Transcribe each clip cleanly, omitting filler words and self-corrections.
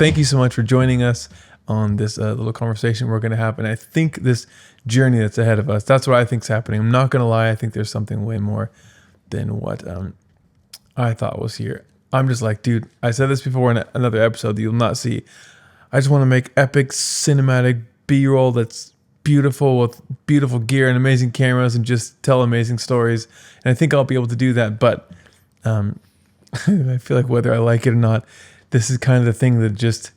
thank you so much for joining us on this little conversation we're going to have. And I think this journey that's ahead of us, that's what I think is happening. I'm not going to lie. I think there's something way more than what I thought was here. I'm just like, dude, I said this before in another episode that you'll not see. I just want to make epic cinematic B-roll that's beautiful with beautiful gear and amazing cameras and just tell amazing stories. And I think I'll be able to do that. But I feel like whether I like it or not, this is kind of the thing that just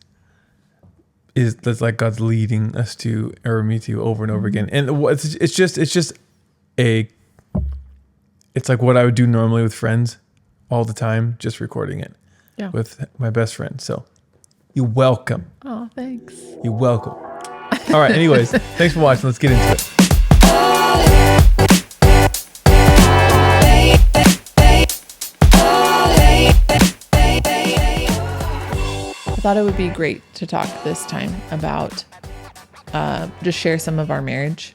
that's like God's leading us to, or me to, over and over again. And it's like what I would do normally with friends all the time, just recording it with my best friend. So you're welcome. Oh, thanks. You're welcome. All right. Anyways, thanks for watching. Let's get into it. I thought it would be great to talk this time about just share some of our marriage,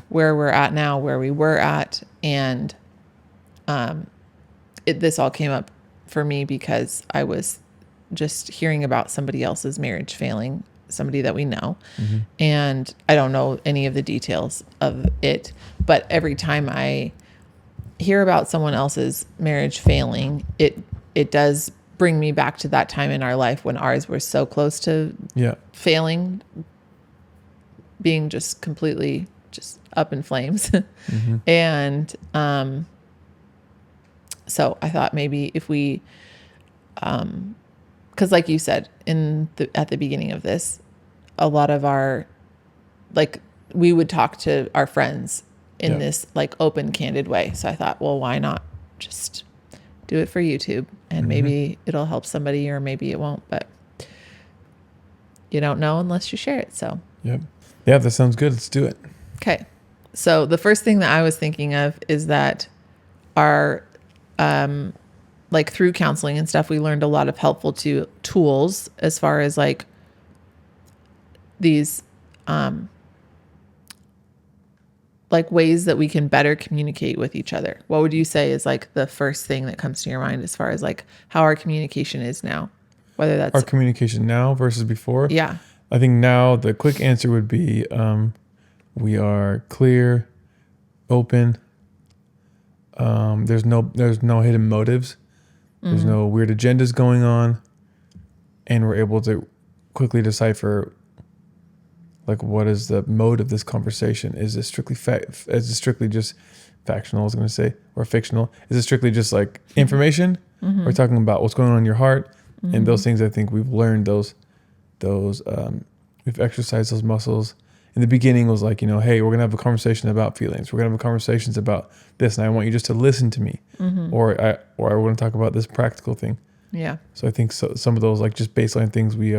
where we're at now, where we were at. And this all came up for me because I was just hearing about somebody else's marriage failing, somebody that we know. And I don't know any of the details of it, but every time I hear about someone else's marriage failing, it does bring me back to that time in our life when ours were so close to failing, being just completely just up in flames. And so I thought maybe if we, because like you said at the beginning of this, a lot of our, like, we would talk to our friends in this like open, candid way. So I thought, well, why not just do it for YouTube, and maybe it'll help somebody, or maybe it won't, but you don't know unless you share it. So yeah, that sounds good. Let's do it. Okay. So the first thing that I was thinking of is that our, like through counseling and stuff, we learned a lot of helpful tools as far as like these, like ways that we can better communicate with each other. What would you say is like the first thing that comes to your mind as far as like how our communication is now? Whether that's our communication now versus before? Yeah. I think now the quick answer would be we are clear, open. There's no hidden motives. There's no weird agendas going on. And we're able to quickly decipher like, what is the mode of this conversation? Is it strictly is it strictly just factional, I was going to say, or fictional? Is it strictly just like information? We're talking about what's going on in your heart, and those things. I think we've learned those we've exercised those muscles. In the beginning, it was like, hey, we're going to have a conversation about feelings. We're going to have conversations about this, and I want you just to listen to me, or I want to talk about this practical thing. Yeah. So I think some of those like just baseline things we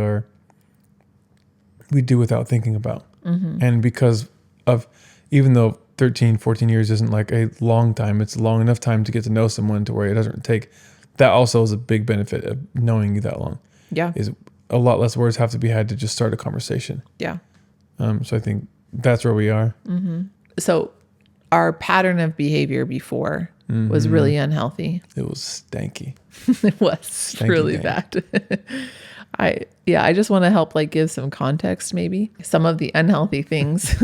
do without thinking about. And because of, even though 13, 14 years isn't like a long time, it's long enough time to get to know someone to where it doesn't take, that also is a big benefit of knowing you that long. Yeah. Is a lot less words have to be had to just start a conversation. Yeah. So I think that's where we are. So our pattern of behavior before was really unhealthy. It was stanky. It was Stanky really dank. bad. I just want to help like give some context maybe. Some of the unhealthy things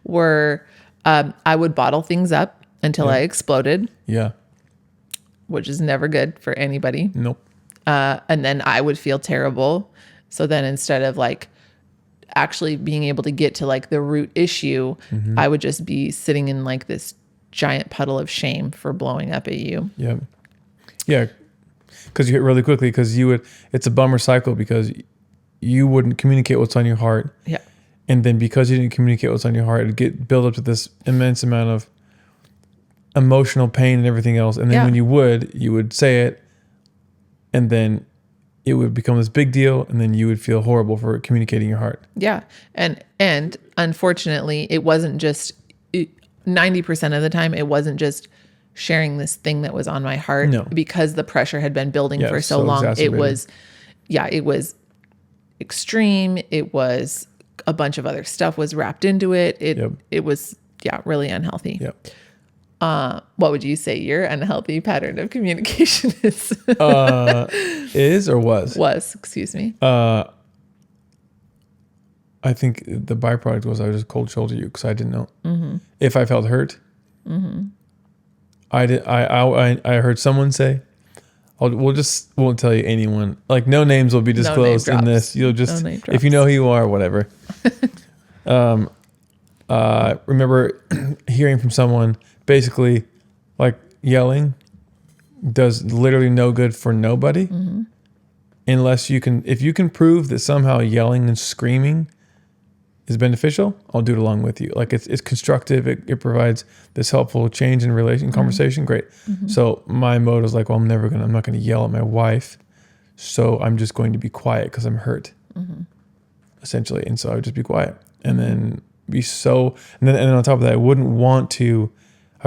were I would bottle things up until I exploded. Yeah. Which is never good for anybody. Nope. And then I would feel terrible. So then instead of like actually being able to get to like the root issue, I would just be sitting in like this giant puddle of shame for blowing up at you. Yeah. Yeah. Because you hit really quickly, because it's a bummer cycle, because you wouldn't communicate what's on your heart. Yeah. And then because you didn't communicate what's on your heart, it'd build up to this immense amount of emotional pain and everything else. And then when you would say it, and then it would become this big deal, and then you would feel horrible for communicating your heart. Yeah. And unfortunately, it wasn't just 90% of the time, it wasn't just sharing this thing that was on my heart, because the pressure had been building for so long. It was extreme. It was a bunch of other stuff was wrapped into it. It was really unhealthy. Yep. What would you say your unhealthy pattern of communication is? Is or was? Was, excuse me. I think the byproduct was I would just cold shoulder you because I didn't know. If I felt hurt, I heard someone say, won't tell you anyone. Like no names will be disclosed in this. You'll just, if you know who you are, whatever. Remember hearing from someone basically like yelling does literally no good for nobody unless if you can prove that somehow yelling and screaming is beneficial, I'll do it along with you. Like it's constructive. It provides this helpful change in conversation. Great. So my mode was like, well, I'm not going to yell at my wife. So I'm just going to be quiet because I'm hurt essentially. And so I would just be quiet and then and then on top of that, I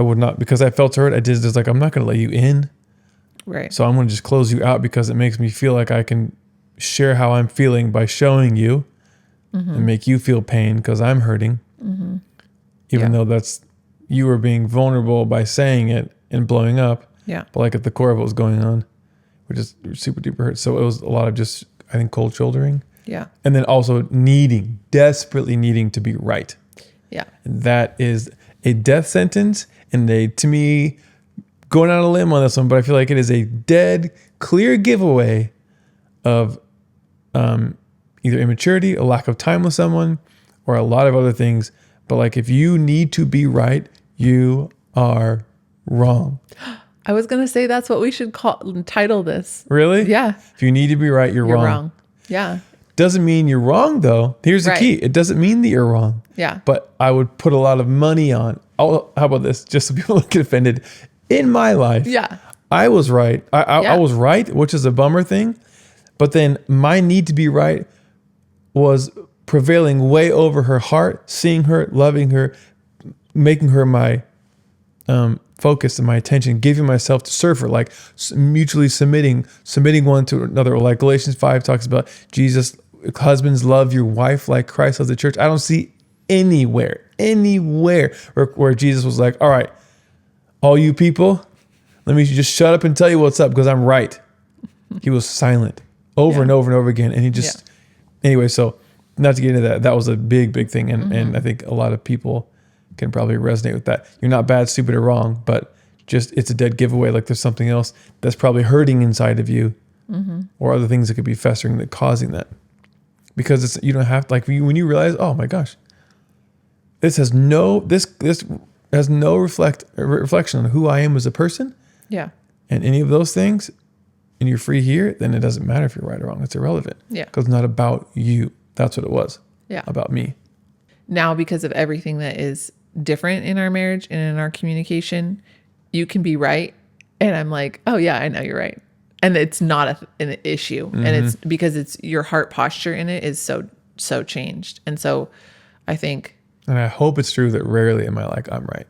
would not, because I felt hurt. I did just like, I'm not going to let you in. Right. So I'm going to just close you out because it makes me feel like I can share how I'm feeling by showing you. And make you feel pain because I'm hurting, even though you were being vulnerable by saying it and blowing up. Yeah. But like at the core of what was going on, we're just super duper hurt. So it was a lot of just, I think, cold shouldering. Yeah. And then also desperately needing to be right. Yeah. And that is a death sentence. And to me, going out on a limb on this one, but I feel like it is a dead, clear giveaway of, either immaturity, a lack of time with someone, or a lot of other things. But like, if you need to be right, you are wrong. I was going to say that's what we should title this. Really? Yeah. If you need to be right, you're wrong. Yeah. Doesn't mean you're wrong though. Here's the key. It doesn't mean that you're wrong. Yeah. But I would put a lot of money on, how about this? Just so people don't get offended. In my life, I was right. I was right, which is a bummer thing. But then my need to be right was prevailing way over her heart, seeing her, loving her, making her my focus and my attention, giving myself to serve her, like mutually submitting one to another. Like Galatians 5 talks about Jesus, husbands, love your wife like Christ loves the church. I don't see anywhere where Jesus was like, all right, all you people, let me just shut up and tell you what's up because I'm right. He was silent over and over and over again. And he just... Anyway, so not to get into that was a big thing. And I think a lot of people can probably resonate with that. You're not bad, stupid, or wrong, but just it's a dead giveaway. Like there's something else that's probably hurting inside of you or other things that could be festering that causing that. Because you don't have to, like when you realize, oh my gosh, this has no reflection on who I am as a person. Yeah. And any of those things, and you're free here, then it doesn't matter if you're right or wrong. It's irrelevant. Yeah. Because it's not about you. That's what it was. Yeah. About me. Now, because of everything that is different in our marriage and in our communication, you can be right. And I'm like, oh yeah, I know you're right. And it's not an issue. And it's because it's your heart posture in it is so changed. And so I think. And I hope it's true that rarely am I like, I'm right.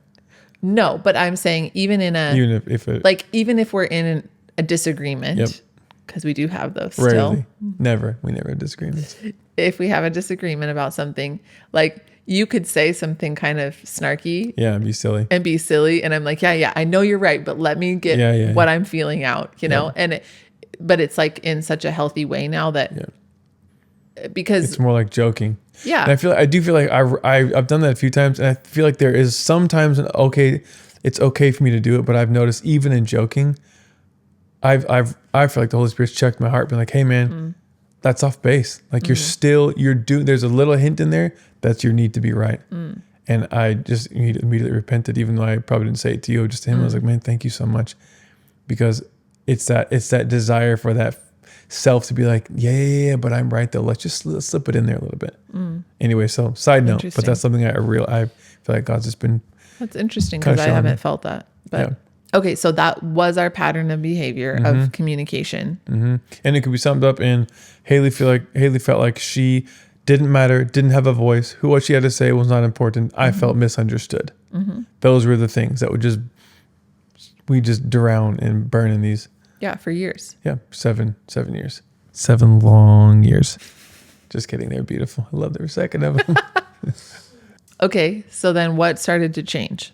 No, but I'm saying even if we're in a disagreement, because we do have those rarely. still. We never have disagreements. If we have a disagreement about something, like you could say something kind of snarky. Yeah, and be silly. And I'm like, yeah, I know you're right, but let me get what I'm feeling out, you know? But it's like in such a healthy way now that because it's more like joking. Yeah. And I do feel like I've done that a few times, and I feel like there is sometimes it's okay for me to do it, but I've noticed even in joking, I feel like the Holy Spirit's checked my heart, been like, hey man, that's off base. Like you're doing, there's a little hint in there that's your need to be right. And I just immediately repented, even though I probably didn't say it to you, just to him. I was like, man, thank you so much. Because it's that desire for that self to be like, yeah, but I'm right though. Let's slip it in there a little bit. Anyway, so side note, but that's something I feel like God's just been. That's interesting because I haven't felt that. But okay, so that was our pattern of behavior of communication. And it could be summed up in Haley felt like she didn't matter, didn't have a voice. What she had to say was not important. I felt misunderstood. Those were the things that we just drown and burn in these. Yeah, for years. Yeah, 7 years. 7 long years. Just kidding. They're beautiful. I loved every second of them. Okay, so then what started to change?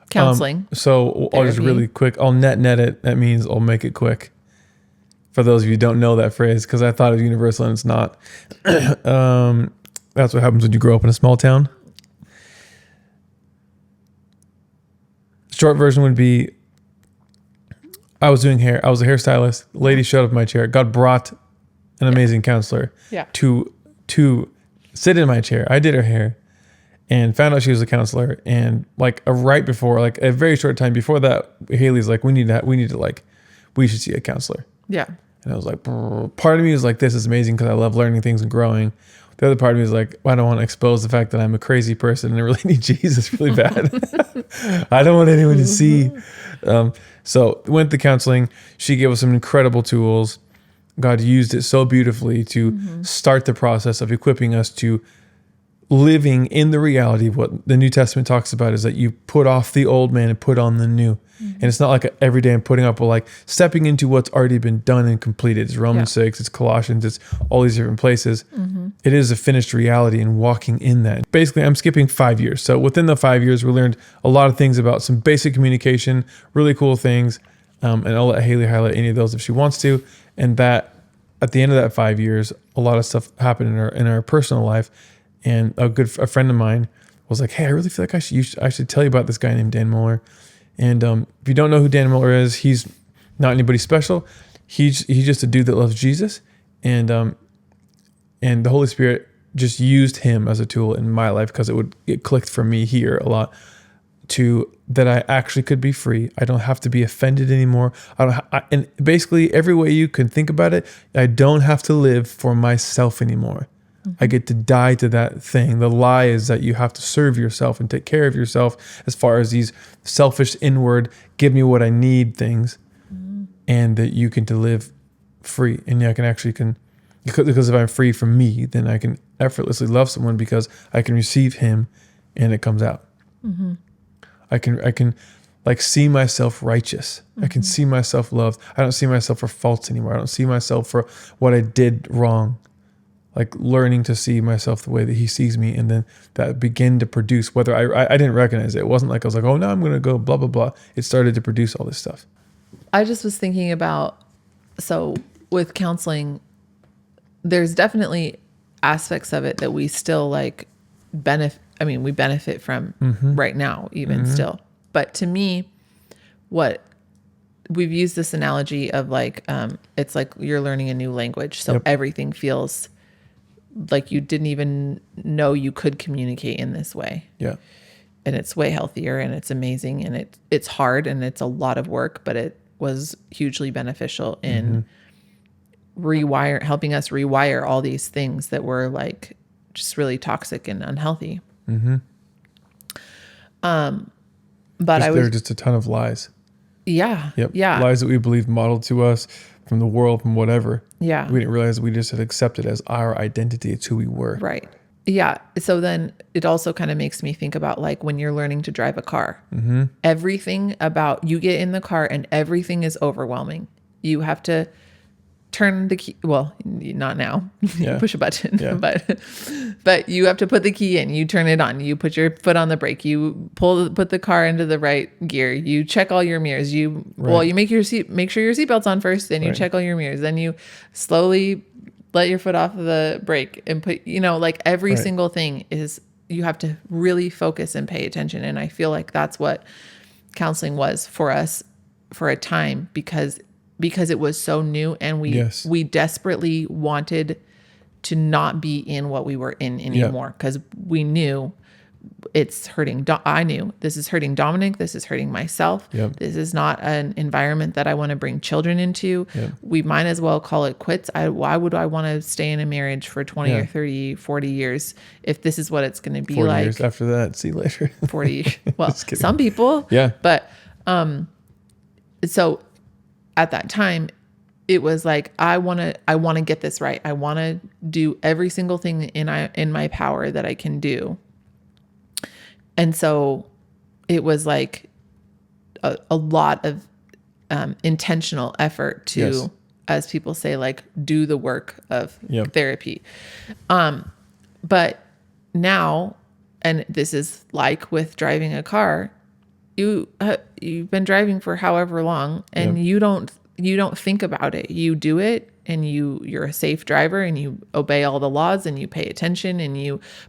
Counseling. So I'll just really quick. I'll net it. That means I'll make it quick. For those of you who don't know that phrase, because I thought it was universal and it's not. That's what happens when you grow up in a small town. Short version would be, I was doing hair. I was a hairstylist. Lady showed up in my chair. God brought an amazing counselor to sit in my chair. I did her hair and found out she was a counselor. And like right before, like a very short time before that, Haley's like, we should see a counselor. Yeah. And I was like, part of me was like, this is amazing because I love learning things and growing. The other part of me is like, I don't want to expose the fact that I'm a crazy person and I really need Jesus really bad. I don't want anyone to see. So went to counseling. She gave us some incredible tools. God used it so beautifully to start the process of equipping us to living in the reality of what the New Testament talks about, is that you put off the old man and put on the new. And it's not like every day I'm putting up, but like stepping into what's already been done and completed. It's Romans 6, it's Colossians, it's all these different places. It is a finished reality and walking in that. Basically, I'm skipping 5 years. So within the 5 years, we learned a lot of things about some basic communication, really cool things. And I'll let Haley highlight any of those if she wants to. And that at the end of that 5 years, a lot of stuff happened in our personal life. And a friend of mine was like, hey, I really feel like I should tell you about this guy named Dan Muller. And if you don't know who Dan Muller is, he's not anybody special. He's just a dude that loves Jesus. And the Holy Spirit just used him as a tool in my life because it clicked for me here a lot that I actually could be free. I don't have to be offended anymore. And basically every way you can think about it, I don't have to live for myself anymore. I get to die to that thing. The lie is that you have to serve yourself and take care of yourself as far as these selfish inward, give me what I need things, and that you can to live free. And I can actually because if I'm free from me, then I can effortlessly love someone because I can receive him and it comes out. I can like see myself righteous. I can see myself loved. I don't see myself for faults anymore. I don't see myself for what I did wrong. Like learning to see myself the way that he sees me, and then that begin to produce, whether I didn't recognize it. It wasn't like I was like, oh, now I'm going to go blah, blah, blah. It started to produce all this stuff. I just was thinking about, so with counseling, there's definitely aspects of it that we still like we benefit from right now, even still. But to me, what we've used this analogy of like, it's like you're learning a new language. So everything feels like you didn't even know you could communicate in this way. Yeah. And it's way healthier and it's amazing and it's hard and it's a lot of work, but it was hugely beneficial in helping us rewire all these things that were like just really toxic and unhealthy. But there are just a ton of lies. Yeah. Yep. Yeah. Lies that we believed modeled to us from the world, from whatever. Yeah. We didn't realize we just had accepted as our identity. It's who we were. Right. Yeah. So then it also kind of makes me think about like when you're learning to drive a car, everything about you get in the car and everything is overwhelming. You have to turn the key. Well, not now. You push a button, but you have to put the key in. You turn it on. You put your foot on the brake. You put the car into the right gear. You check all your mirrors. You make sure your seatbelt's on first. Then you check all your mirrors. Then you slowly let your foot off of the brake and put. Like every single thing is. You have to really focus and pay attention. And I feel like that's what counseling was for us for a time because it was so new and we desperately wanted to not be in what we were in anymore because we knew it's hurting. I knew this is hurting Dominic. This is hurting myself. This is not an environment that I want to bring children into. We might as well call it quits. Why would I want to stay in a marriage for 20 or 30, 40 years if this is what it's going to be 40 like? 40 years after that, see you later. 40. Well, some people. Yeah. But so at that time, it was like, I want to get this right. I want to do every single thing in my power that I can do. And so it was like a lot of intentional effort to, as people say, like do the work of therapy. But now, and this is like with driving a car, you've been driving for however long and you don't don't think about it. You do it, and you're a safe driver, and you obey all the laws, and you pay attention,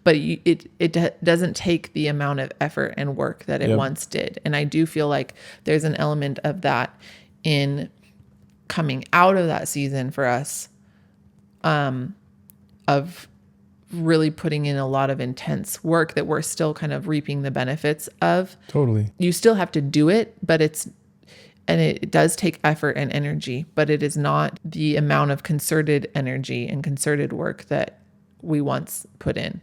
but it doesn't take the amount of effort and work that it Yep. once did. And I do feel like there's an element of that in coming out of that season for us, of really putting in a lot of intense work that we're still kind of reaping the benefits of. Totally. You still have to do it, but it does take effort and energy, but it is not the amount of concerted energy and concerted work that we once put in.